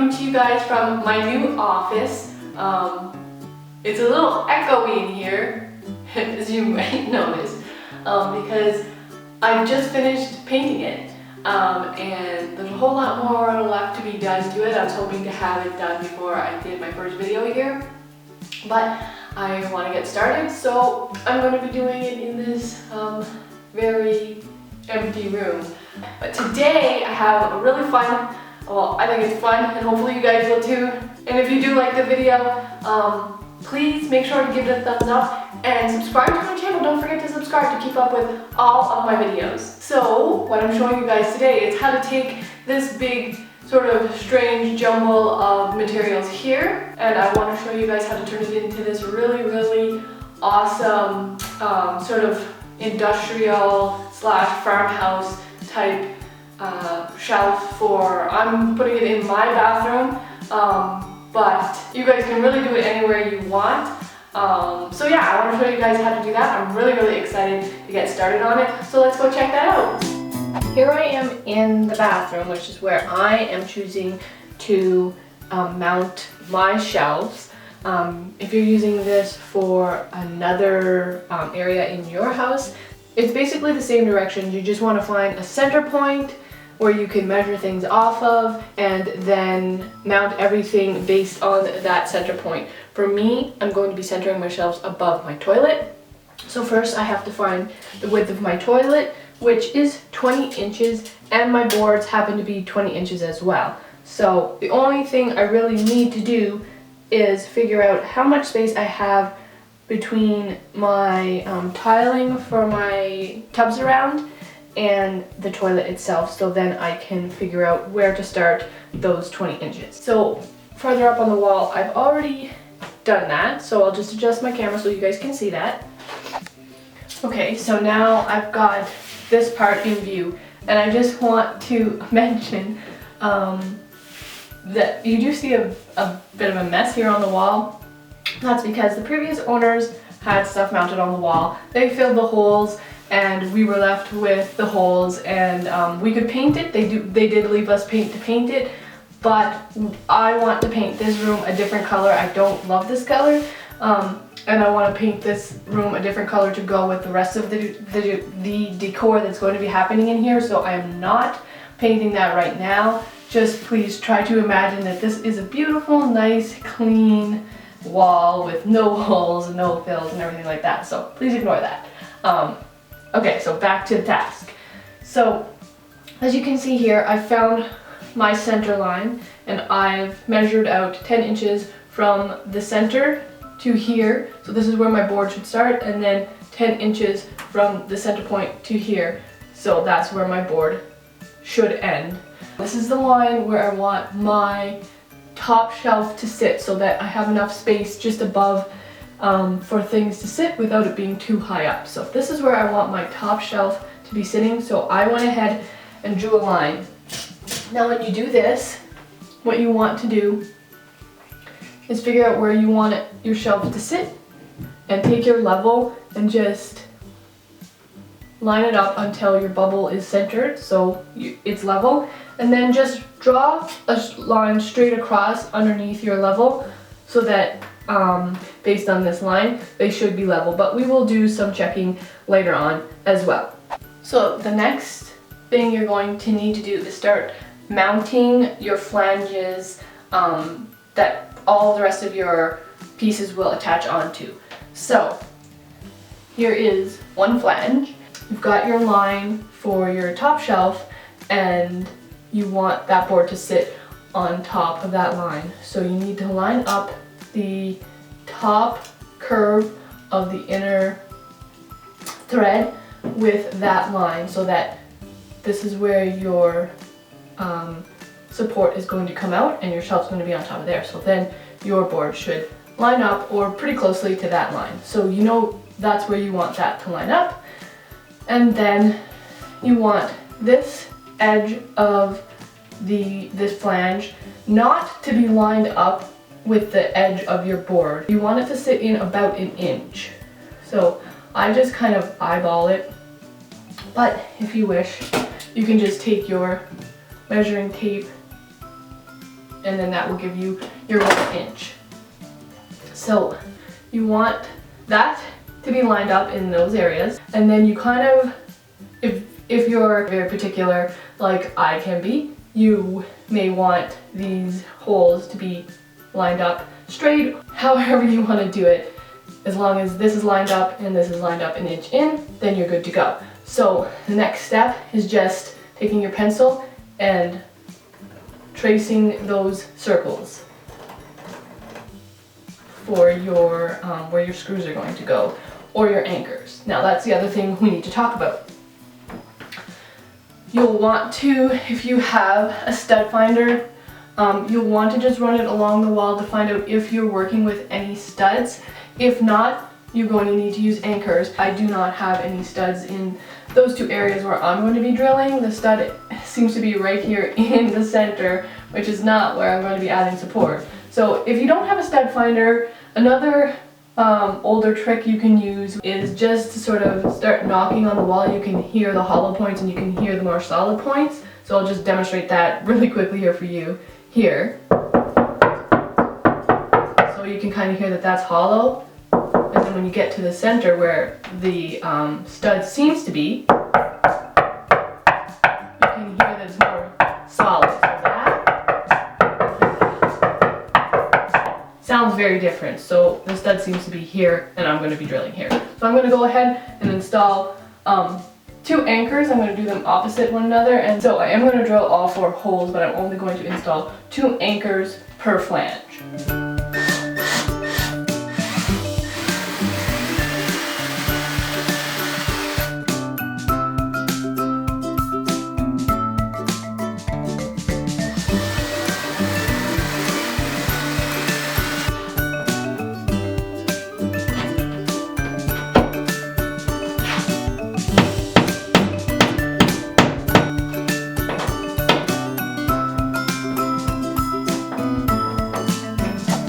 coming to you guys from my new office. It's a little echoey in here, as you might notice, because I've just finished painting it, and there's a whole lot more left to be done to it. I was hoping to have it done before I did my first video here, but I want to get started, so I'm going to be doing it in this very empty room. But today I have a really fun, well, I think it's fun, and hopefully you guys will too. And if you do like the video, please make sure to give it a thumbs up and subscribe to my channel. Don't forget to subscribe to keep up with all of my videos. So what I'm showing you guys today is how to take this big sort of strange jumble of materials here, and I want to show you guys how to turn it into this really awesome sort of industrial slash farmhouse type shelf for, I'm putting it in my bathroom, but you guys can really do it anywhere you want. So yeah, I want to show you guys how to do that. I'm really excited to get started on it, so let's go check that out. Here I am in the bathroom, which is where I am choosing to mount my shelves. If you're using this for another area in your house, it's basically the same direction. You just want to find a center point where you can measure things off of and then mount everything based on that center point. For me, I'm going to be centering my shelves above my toilet. So first I have to find the width of my toilet, which is 20 inches, and my boards happen to be 20 inches as well. So the only thing I really need to do is figure out how much space I have between my tiling for my tubs around and the toilet itself, so then I can figure out where to start those 20 inches. So further up on the wall, I've already done that, so I'll just adjust my camera so you guys can see that. Okay, so now I've got this part in view, and I just want to mention that you do see a bit of a mess here on the wall. That's because the previous owners had stuff mounted on the wall. They filled the holes, and we were left with the holes, and we could paint it. They did leave us paint to paint it, but I want to paint this room a different color. I don't love this color, and I want to paint this room a different color to go with the rest of the decor that's going to be happening in here, so I am not painting that right now. Just please try to imagine that this is a beautiful, nice, clean wall with no holes and no fills and everything like that, so please ignore that. Okay, so back to the task. So as you can see here, I found my center line, and I've measured out 10 inches from the center to here. So this is where my board should start, and then 10 inches from the center point to here. So that's where my board should end. This is the line where I want my top shelf to sit, so that I have enough space just above for things to sit without it being too high up. So this is where I want my top shelf to be sitting, so I went ahead and drew a line. Now when you do this, what you want to do is figure out where you want your shelf to sit, and take your level and just line it up until your bubble is centered, so it's level, and then just draw a line straight across underneath your level, so that based on this line they should be level, but we will do some checking later on as well. So the next thing you're going to need to do is start mounting your flanges that all the rest of your pieces will attach onto. So here is one flange. You've got your line for your top shelf, and you want that board to sit on top of that line. So you need to line up the top curve of the inner thread with that line, so that this is where your support is going to come out and your shelf's going to be on top of there. So then your board should line up or pretty closely to that line. So you know that's where you want that to line up. And then you want this edge of this flange not to be lined up with the edge of your board. You want it to sit in about 1 inch. So I just kind of eyeball it, but if you wish, you can just take your measuring tape and then that will give you your 1 inch. So you want that to be lined up in those areas, and then you kind of, if you're very particular like I can be, you may want these holes to be lined up straight, however you want to do it. As long as this is lined up and this is lined up 1 inch in, then you're good to go. So the next step is just taking your pencil and tracing those circles for your where your screws are going to go, or your anchors. Now that's the other thing we need to talk about. You'll want to, if you have a stud finder, you'll want to just run it along the wall to find out if you're working with any studs. If not, you're going to need to use anchors. I do not have any studs in those 2 areas where I'm going to be drilling. The stud seems to be right here in the center, which is not where I'm going to be adding support. So if you don't have a stud finder, another older trick you can use is just to sort of start knocking on the wall. You can hear the hollow points and you can hear the more solid points. So I'll just demonstrate that really quickly here for you. Here. So you can kind of hear that that's hollow. And then when you get to the center where the stud seems to be, you can hear that it's more solid. So that sounds very different. So the stud seems to be here, and I'm going to be drilling here. So I'm going to go ahead and install 2 anchors. I'm going to do them opposite one another, and so I am going to drill all 4 holes, but I'm only going to install 2 anchors per flange.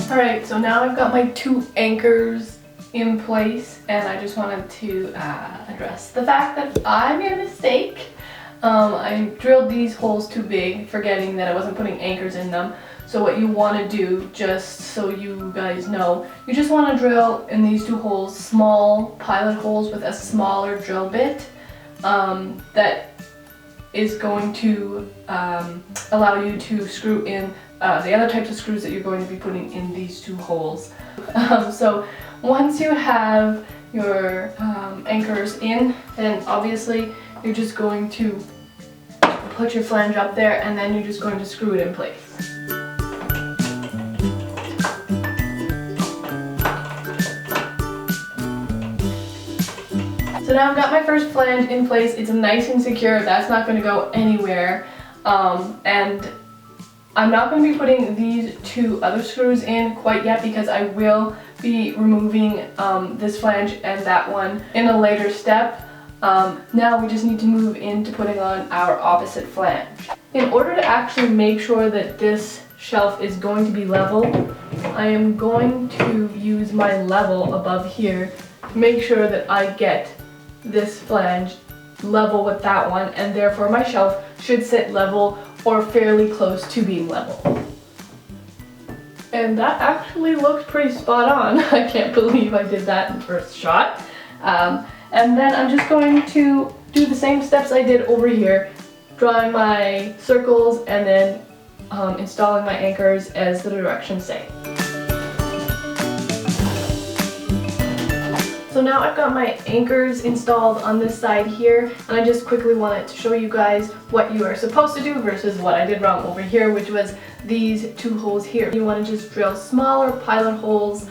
Alright, so now I've got my 2 anchors in place, and I just wanted to address the fact that I made a mistake. I drilled these holes too big, forgetting that I wasn't putting anchors in them. So what you want to do, just so you guys know, you just want to drill in these 2 holes small pilot holes with a smaller drill bit that is going to allow you to screw in the other types of screws that you're going to be putting in these 2 holes. So once you have your anchors in, then obviously you're just going to put your flange up there, and then you're just going to screw it in place. So now I've got my first flange in place. It's nice and secure. That's not going to go anywhere. And I'm not going to be putting these 2 other screws in quite yet, because I will be removing this flange and that one in a later step. Now we just need to move into putting on our opposite flange. In order to actually make sure that this shelf is going to be level, I am going to use my level above here to make sure that I get this flange level with that one, and therefore my shelf should sit level or fairly close to being level. And that actually looked pretty spot on. I can't believe I did that in first shot. And then I'm just going to do the same steps I did over here, drawing my circles and then installing my anchors as the directions say. So now I've got my anchors installed on this side here, and I just quickly wanted to show you guys what you are supposed to do versus what I did wrong over here, which was these 2 holes here. You want to just drill smaller pilot holes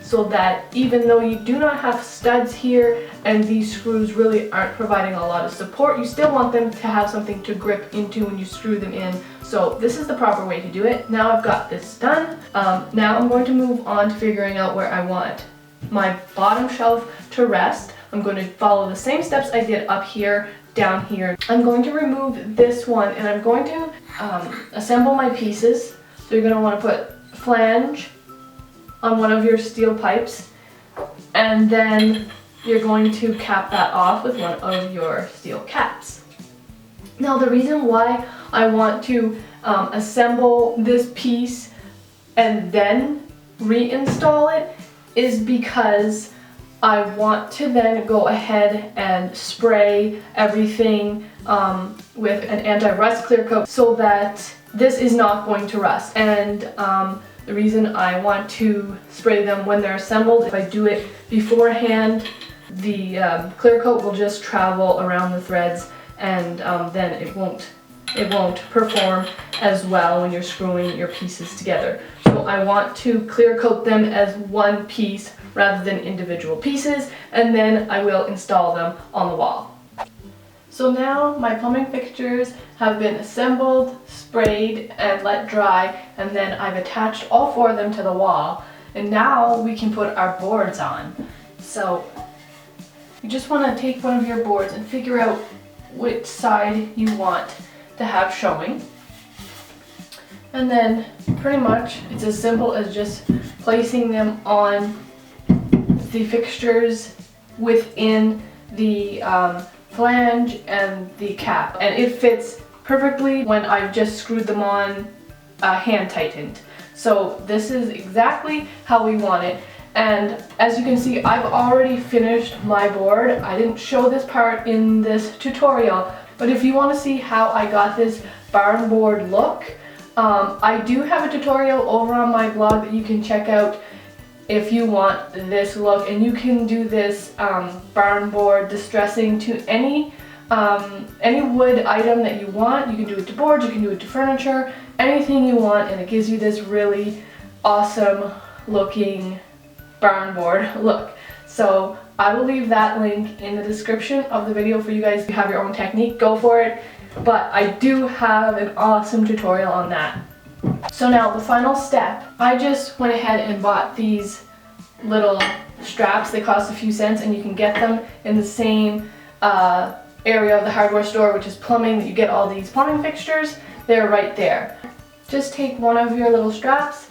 so that even though you do not have studs here and these screws really aren't providing a lot of support, you still want them to have something to grip into when you screw them in. So this is the proper way to do it. Now I've got this done. Now I'm going to move on to figuring out where I want my bottom shelf to rest. I'm going to follow the same steps I did up here, down here. I'm going to remove this one, and I'm going to assemble my pieces. So you're going to want to put flange on one of your steel pipes, and then you're going to cap that off with one of your steel caps. Now the reason why I want to assemble this piece and then reinstall it is because I want to then go ahead and spray everything with an anti-rust clear coat so that this is not going to rust. And the reason I want to spray them when they're assembled, if I do it beforehand, the clear coat will just travel around the threads, and then it won't perform as well when you're screwing your pieces together. So I want to clear coat them as one piece rather than individual pieces, and then I will install them on the wall. So now my plumbing fixtures have been assembled, sprayed, and let dry, and then I've attached all 4 of them to the wall, and now we can put our boards on. So you just want to take one of your boards and figure out which side you want to have showing. And then pretty much it's as simple as just placing them on the fixtures within the flange and the cap. And it fits perfectly when I've just screwed them on hand tightened. So this is exactly how we want it. And as you can see, I've already finished my board. I didn't show this part in this tutorial, but if you want to see how I got this barn board look, I do have a tutorial over on my blog that you can check out if you want this look, and you can do this barn board distressing to any wood item that you want. You can do it to boards, you can do it to furniture, anything you want, and it gives you this really awesome looking barn board look. So I will leave that link in the description of the video for you guys to have your own technique. Go for it. But I do have an awesome tutorial on that. So now the final step, I just went ahead and bought these little straps. They cost a few cents, and you can get them in the same area of the hardware store, which is plumbing, that you get all these plumbing fixtures. They're right there. Just take one of your little straps,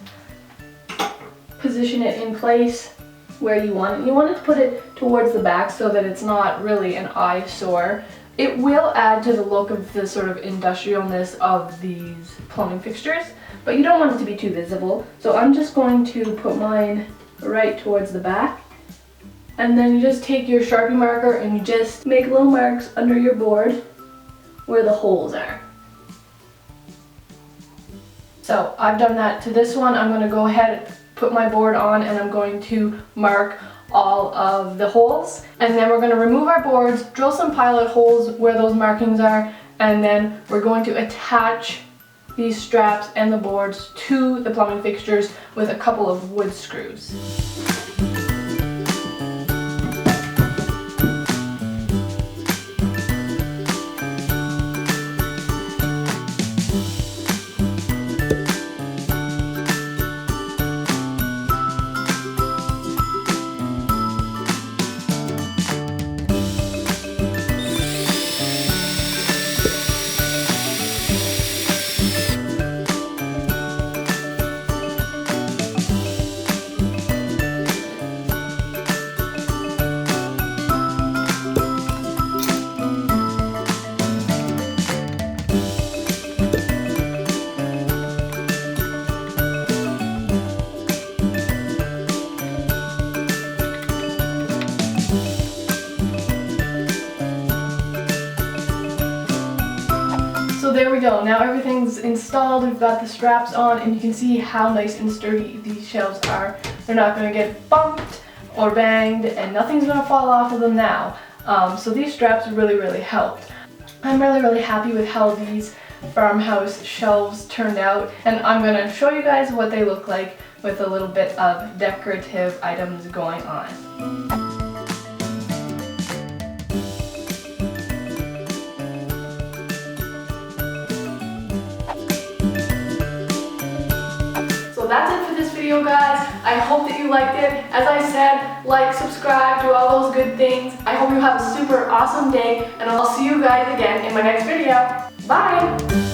position it in place where you want it. You want to put it towards the back so that it's not really an eyesore. It will add to the look of the sort of industrialness of these plumbing fixtures, but you don't want it to be too visible. So I'm just going to put mine right towards the back. And then you just take your Sharpie marker and you just make little marks under your board where the holes are. So I've done that to this one. I'm going to go ahead, put my board on, and I'm going to mark all of the holes, and then we're going to remove our boards, drill some pilot holes where those markings are, and then we're going to attach these straps and the boards to the plumbing fixtures with a couple of wood screws. So there we go, now everything's installed, we've got the straps on, and you can see how nice and sturdy these shelves are. They're not going to get bumped or banged, and nothing's going to fall off of them now. So these straps really helped. I'm really happy with how these Farmhouse shelves turned out, and I'm going to show you guys what they look like with a little bit of decorative items going on. That's it for this video, guys. I hope that you liked it. As I said, like, subscribe, do all those good things. I hope you have a super awesome day, and I'll see you guys again in my next video. Bye!